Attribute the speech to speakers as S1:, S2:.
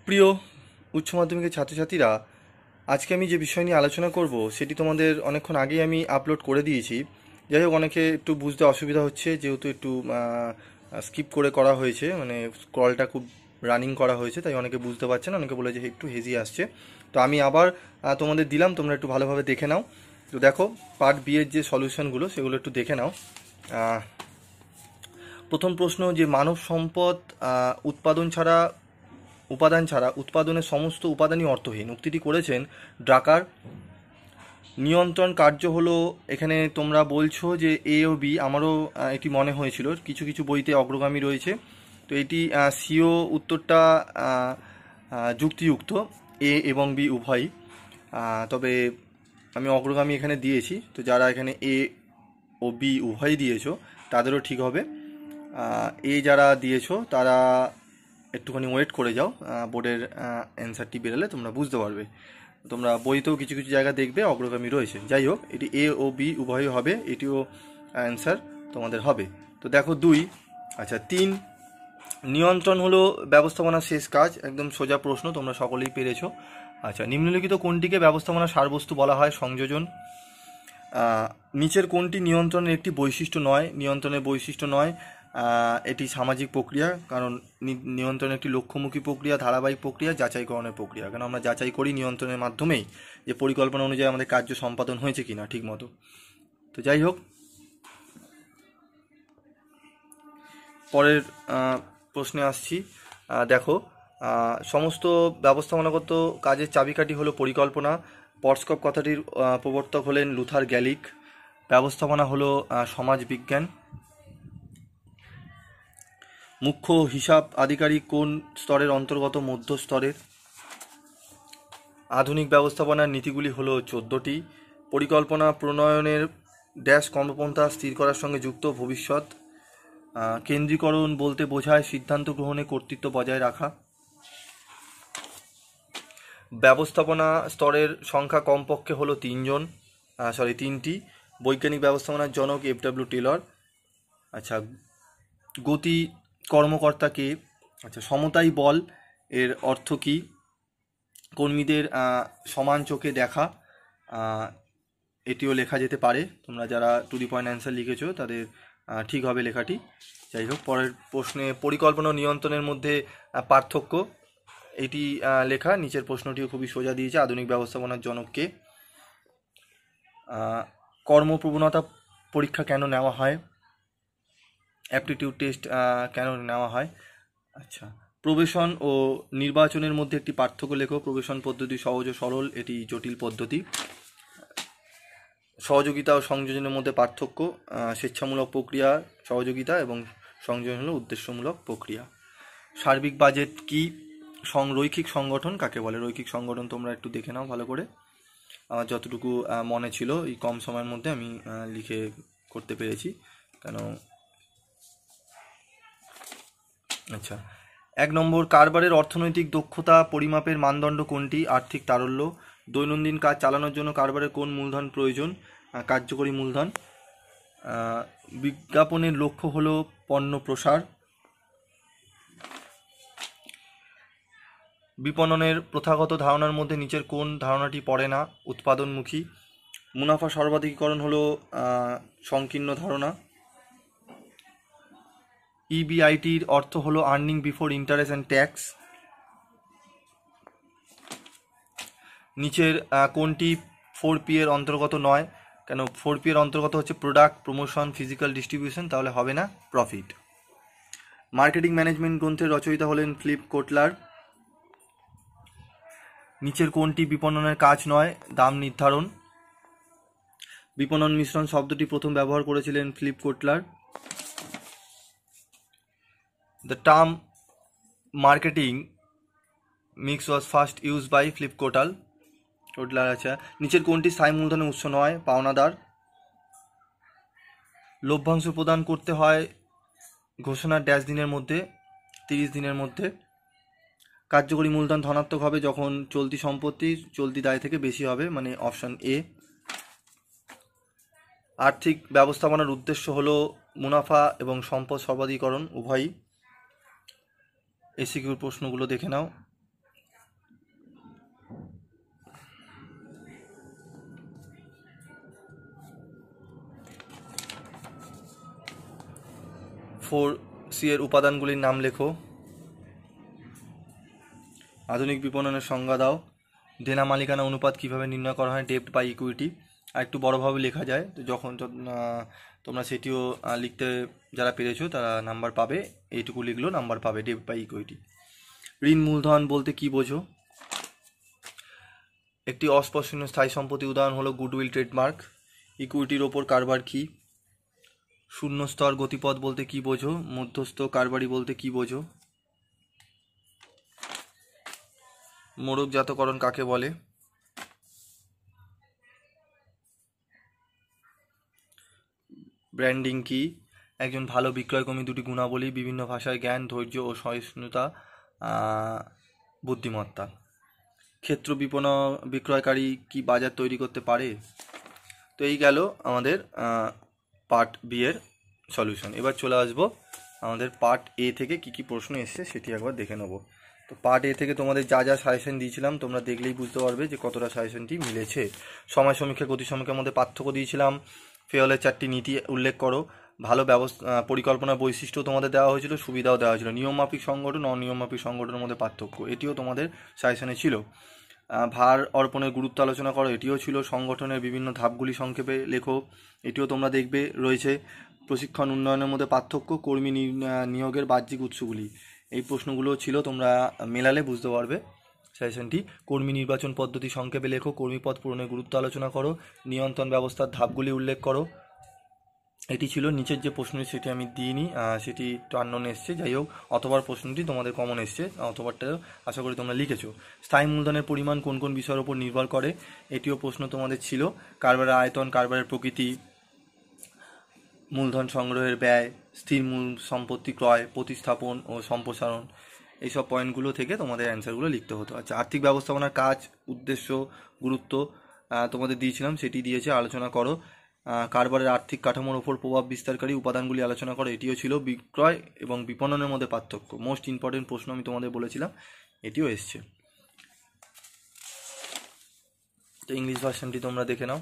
S1: প্রিয় উচ্চ মাধ্যমিকের ছাত্রছাত্রীরা, আজকে আমি যে বিষয় নিয়ে আলোচনা করব সেটি তোমাদের অনেকক্ষণ আগেই আমি আপলোড করে দিয়েছি। যাই হোক, অনেকে একটু বুঝতে অসুবিধা হচ্ছে যেহেতু একটু স্কিপ করে করা হয়েছে, মানে স্ক্রলটা খুব রানিং করা হয়েছে, তাই অনেকে বুঝতে পারছে না, অনেকে বলে যে একটু হেজি আসছে। তো আমি আবার তোমাদের দিলাম, তোমরা একটু ভালোভাবে দেখে নাও। তো দেখো, পার্ট বি এর যে সলিউশনগুলো সেগুলো একটু দেখে নাও। প্রথম প্রশ্ন, যে মানব সম্পদ উপাদান ছাড়া উৎপাদনের সমস্ত উপাদানই অর্থহীন, উক্তিটি করেছেন ড্রাকার। নিয়ন্ত্রণ কার্য হলো, এখানে তোমরা বলছো যে এ ও বি, আমারও এটি মনে হয়েছিল, কিছু কিছু বইতে অগ্রগামী রয়েছে, তো এটি সিও উত্তরটা যুক্তিযুক্ত, এ এবং বি উভয়ই। তবে আমি অগ্রগামী এখানে দিয়েছি, তো যারা এখানে এ ও বি উভয়ই দিয়েছো তাদেরও ঠিক হবে। এ যারা দিয়েছো তারা একটুখানি ওয়েট করে যাও, বোর্ডের অ্যান্সারটি বেরোলে তোমরা বুঝতে পারবে। তোমরা বইতেও কিছু কিছু জায়গা দেখবে অগ্রগামী রয়েছে। যাই হোক, এটি এ ও বি উভয়ই হবে, এটিও অ্যান্সার তোমাদের হবে। তো দেখো 2। আচ্ছা 3, নিয়ন্ত্রণ হলো ব্যবস্থাপনার শেষ কাজ, একদম সোজা প্রশ্ন, তোমরা সকলেই পেরেছো। আচ্ছা, নিম্নলিখিত কোনটিকে ব্যবস্থাপনার সারবস্তু বলা হয়? সংযোজন। নিচের কোনটি নিয়ন্ত্রণের একটি বৈশিষ্ট্য নয়? নিয়ন্ত্রণের বৈশিষ্ট্য নয়, এটি সামাজিক প্রক্রিয়া, কারণ নিয়ন্ত্রণ একটি লক্ষ্যমুখী প্রক্রিয়া, ধারাবাহিক প্রক্রিয়া, যাচাইকরণের প্রক্রিয়া, কারণ আমরা যাচাই করি নিয়ন্ত্রণের মাধ্যমেই যে পরিকল্পনা অনুযায়ী আমাদের কার্য সম্পাদন হয়েছে কিনা ঠিক মতো। তো যাই হোক, পরের প্রশ্নে আসছি। দেখো, সমস্ত ব্যবস্থাপনাগত কাজের চাবিকাঠি হলো পরিকল্পনা। পটস্কপ কথাটির প্রবর্তক হলেন লুথার গ্যালিক। ব্যবস্থাপনা হলো সমাজবিজ্ঞান। মুখ্য হিসাব আধিকারিক কোন স্তরের অন্তর্গত? মধ্য স্তরের। আধুনিক ব্যবস্থাপনার নীতিগুলি হলো 14টি। পরিকল্পনা প্রণয়নের ড্যাশ কর্মপন্থা স্থির করার সঙ্গে যুক্ত। ভবিষ্যৎ। কেন্দ্রীকরণ বলতে বোঝায় সিদ্ধান্ত গ্রহণে কর্তৃত্ব বজায় রাখা। ব্যবস্থাপনা স্তরের সংখ্যা কমপক্ষে হলো 3টি। বৈজ্ঞানিক ব্যবস্থাপনার জনক এফ.ডব্লিউ. টেলর। আচ্ছা, গতি কর্মকর্তাকে। আচ্ছা, সমতাই বল এর অর্থ কী? কর্মীদের সমান চোখে দেখা, এটিও লেখা যেতে পারে। তোমরা যারা টু দি পয়েন্ট অ্যান্সার লিখেছো তাদের ঠিক হবে লেখাটি। যাই হোক, পরের প্রশ্নে পরিকল্পনা ও নিয়ন্ত্রণের মধ্যে পার্থক্য, এটি লেখা। নিচের প্রশ্নটিও খুবই সোজা দিয়েছে। আধুনিক ব্যবস্থাপনার জনককে। কর্মপ্রবণতা পরীক্ষা কেন নেওয়া হয়? অ্যাপটিটিউড টেস্ট কেন নেওয়া হয়? আচ্ছা, প্রবেশন ও নির্বাচনের মধ্যে একটি পার্থক্য লেখো। প্রবেশন পদ্ধতি সহজ ও সরল, এটি জটিল পদ্ধতি। সহযোগিতা ও সংযোজনের মধ্যে পার্থক্য, স্বেচ্ছামূলক প্রক্রিয়া সহযোগিতা এবং সংযোজন হলো উদ্দেশ্যমূলক প্রক্রিয়া। সার্বিক বাজেট কি? রৈখিক সংগঠন কাকে বলে? রৈখিক সংগঠন তোমরা একটু দেখে নাও ভালো করে। আমার যতটুকু মনে ছিল এই কম সময়ের মধ্যে আমি লিখে করতে পেরেছি কেন। আচ্ছা, 1 নম্বর, কারবারের অর্থনৈতিক দক্ষতা পরিমাপের মানদণ্ড কোনটি? আর্থিক তারল্য। দৈনন্দিন কাজ চালানোর জন্য কারবারের কোন মূলধন প্রয়োজন? কার্যকরী মূলধন। বিজ্ঞাপনের লক্ষ্য হলো পণ্য প্রসার। বিপণনের প্রথাগত ধারণার মধ্যে নিচের কোন ধারণাটি পড়ে না? উৎপাদনমুখী। মুনাফা সর্বাধিকরণ হলো সংকীর্ণ ধারণা। ইবিআইটির অর্থ হলো earning before interest and tax. নিচের কোনটি 4P এর অন্তর্গত নয়? কেন 4P এর অন্তর্গত হচ্ছে প্রোডাক্ট, প্রমোশন, ফিজিক্যাল ডিস্ট্রিবিউশন, তাহলে হবে না প্রফিট। মার্কেটিং ম্যানেজমেন্ট গ্রন্থের রচয়িতা হলেন ফিলিপ কোটলার। নিচের কোনটি বিপণনের কাজ নয়? দাম নির্ধারণ। বিপণন মিশ্রণ শব্দটি প্রথম ব্যবহার করেছিলেন Philip Kotler. The term marketing mix was first use by Philip Kotler. আচ্ছা, নিচের কোনটি স্থায়ী মূলধনের উৎস নয়? পাওনাদার। লভ্যাংশ প্রদান করতে হয় ঘোষণার ড্যাশ দিনের মধ্যে, 30 দিনের মধ্যে। কার্যকরী মূলধন ধনাত্মক হবে যখন চলতি সম্পত্তি চলতি দায় থেকে বেশি হবে, মানে অপশন এ। আর্থিক ব্যবস্থাপনার উদ্দেশ্য হলো মুনাফা এবং সম্পদ সর্বাধিকরণ উভয়ই। এসিকিউর প্রশ্নগুলো দেখে নাও। 4C এর উপাদানগুলির নাম লেখো। আধুনিক বিপণনের সংজ্ঞা দাও। দেনা মালিকানা অনুপাত কিভাবে নির্ণয় করা হয়, ডেপ্ট বাই ইকুইটি। আর একটু বড়োভাবে লেখা যায়, তো যখন তোমরা সেটিও লিখতে যারা পেরেছো তারা নাম্বার পাবে, এইটুকু লিখলেও নাম্বার পাবে, ডেপ্ট বাই ইকুইটি। ঋণ মূলধন বলতে কি বোঝো? একটি অস্পর্শনীয় স্থায়ী সম্পত্তি উদাহরণ হলো গুডউইল, ট্রেডমার্ক। ইকুইটির ওপর কারবার কি? শূন্য স্তর গতিপথ বলতে কি বোঝো? মধ্যস্থ কারবারি বলতে কি বোঝো? মোড়কজাতকরণ কাকে বলে? ব্র্যান্ডিং কি? একজন ভালো বিক্রয়কর্মী দুটি গুণাবলী: বিভিন্ন ভাষায় জ্ঞান, ধৈর্য ও সহিষ্ণুতা, বুদ্ধিমত্তা। ক্ষেত্র বিক্রয়কারী কি বাজার তৈরি করতে পারে? তো এই গেল আমাদের পার্ট বি এর সলিউশন। এবার চলে আসবো আমাদের পার্ট এ থেকে কি কি প্রশ্ন এসছে সেটি একবার দেখে নেব। তো পার্ট এ থেকে তোমাদের যা যা সাজেশন দিয়েছিলাম তোমরা দেখলেই বুঝতে পারবে যে কতটা সাজেশনটি মিলেছে। সময় সমীক্ষা, গতি সমীক্ষার মধ্যে পার্থক্য দিয়েছিলাম। ফেয়লের 4টি নীতি উল্লেখ করো। ভালো পরিকল্পনার বৈশিষ্ট্য তোমাদের দেওয়া হয়েছিল, সুবিধাও দেওয়া হয়েছিল। নিয়মমাফিক সংগঠন, অনিয়মমাফিক সংগঠনের মধ্যে পার্থক্য, এটিও তোমাদের সাজেশনে ছিল। ভার অর্পণের গুরুত্ব আলোচনা করো, এটিও ছিল। সংগঠনের বিভিন্ন ধাপগুলি সংক্ষেপে লেখো, এটিও তোমরা দেখবে রয়েছে। প্রশিক্ষণ উন্নয়নের মধ্যে পার্থক্য, কর্মী নিয়োগের বাহ্যিক উৎসগুলি, এই প্রশ্নগুলো ছিল, তোমরা মেলালে বুঝতে পারবে সাজেশনটি। কর্মী নির্বাচন পদ্ধতি সংক্ষেপে লেখো, কর্মী পদ পূরণের গুরুত্ব আলোচনা করো, নিয়ন্ত্রণ ব্যবস্থার ধাপগুলি উল্লেখ করো, এটি ছিল। নিচের যে প্রশ্নটি সেটি আমি দিইনি, সেটি একটু আননোন এসছে, যাই হোক অতবার প্রশ্নটি তোমাদের কমন এসছে, অতবারটা আশা করি তোমরা লিখেছো। স্থায়ী মূলধনের পরিমাণ কোন কোন বিষয়ের উপর নির্ভর করে, এটিও প্রশ্ন তোমাদের ছিল। কারবারের আয়তন, কারবারের প্রকৃতি, মূলধন সংগ্রহের ব্যয়, স্থির মূল সম্পত্তি ক্রয়, প্রতিস্থাপন ও সম্প্রসারণ, এইসব পয়েন্টগুলো থেকে তোমাদের অ্যান্সারগুলো লিখতে হতো। আচ্ছা, আর্থিক ব্যবস্থাপনার কাজ, উদ্দেশ্য, গুরুত্ব তোমাদের দিয়েছিলাম, সেটি দিয়েছে, আলোচনা করো। কারবারের আর্থিক কাঠামোর ওপর প্রভাব বিস্তারকারী উপাদানগুলি আলোচনা করো, এটিও ছিল। বিক্রয় এবং বিপণনের মধ্যে পার্থক্য, মোস্ট ইম্পর্টেন্ট প্রশ্ন আমি তোমাদের বলেছিলাম, এটিও এসছে। তো ইংলিশ ভার্সনটি তোমরা দেখে নাও।